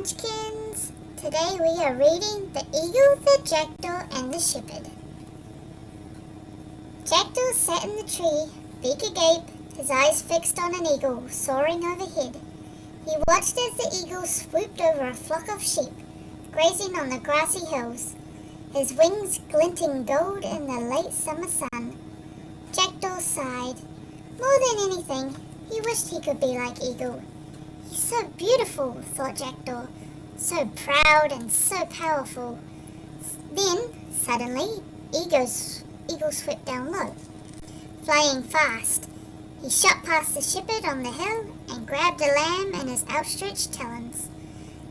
Munchkins! Today we are reading The Eagle, the Jackdaw and the Shepherd. Jackdaw sat in the tree, beak agape, his eyes fixed on an eagle soaring overhead. He watched as the eagle swooped over a flock of sheep, grazing on the grassy hills, his wings glinting gold in the late summer sun. Jackdaw sighed. More than anything, he wished he could be like Eagle. He's so beautiful, thought Jackdaw, so proud and so powerful. Then, suddenly, Eagle swept down low, flying fast. He shot past the shepherd on the hill and grabbed a lamb in his outstretched talons.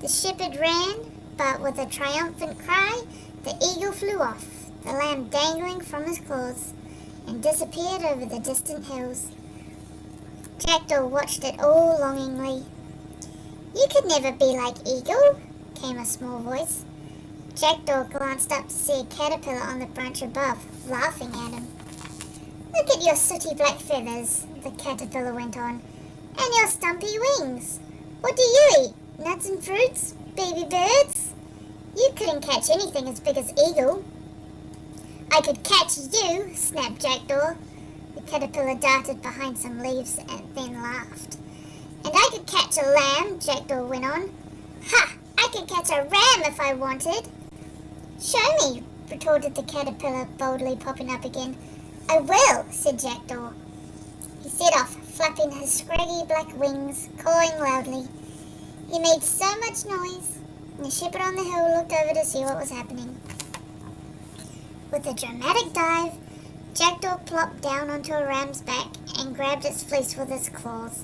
The shepherd ran, but with a triumphant cry, the eagle flew off, the lamb dangling from his claws, and disappeared over the distant hills. Jackdaw watched it all longingly. "You could never be like Eagle," came a small voice. Jackdaw glanced up to see a caterpillar on the branch above, laughing at him. "Look at your sooty black feathers," the caterpillar went on, "and your stumpy wings. What do you eat? Nuts and fruits? Baby birds? You couldn't catch anything as big as Eagle." "I could catch you," snapped Jackdaw. The caterpillar darted behind some leaves and then laughed. "And I could catch a lamb," Jackdaw went on. "Ha! I could catch a ram if I wanted." "Show me," retorted the caterpillar, boldly popping up again. "I will," said Jackdaw. He set off, flapping his scraggy black wings, cawing loudly. He made so much noise, and the shepherd on the hill looked over to see what was happening. With a dramatic dive, Jackdaw plopped down onto a ram's back and grabbed its fleece with his claws.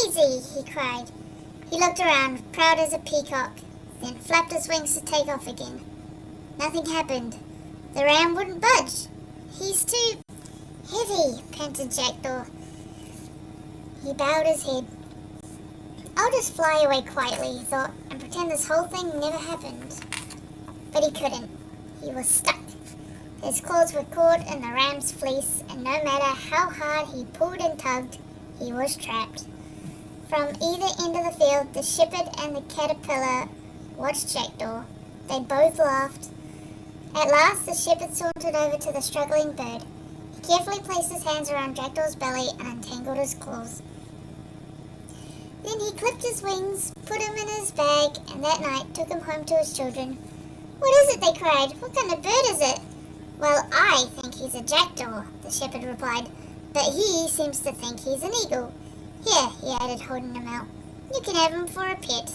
"Easy!" he cried. He looked around, proud as a peacock, then flapped his wings to take off again. Nothing happened. The ram wouldn't budge. "He's too heavy," panted Jackdaw. He bowed his head. "I'll just fly away quietly," he thought, "and pretend this whole thing never happened." But he couldn't. He was stuck. His claws were caught in the ram's fleece, and no matter how hard he pulled and tugged, he was trapped. From either end of the field, the shepherd and the caterpillar watched Jackdaw. They both laughed. At last, the shepherd sauntered over to the struggling bird. He carefully placed his hands around Jackdaw's belly and untangled his claws. Then he clipped his wings, put him in his bag, and that night took him home to his children. "What is it?" they cried. "What kind of bird is it?" "Well, I think he's a jackdaw," the shepherd replied, "but he seems to think he's an eagle. Here," he added, holding him out, "you can have him for a pet."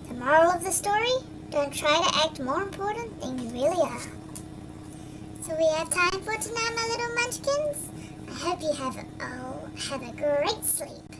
The moral of the story? Don't try to act more important than you really are. So we have time for tonight, my little munchkins. I hope you have a great sleep.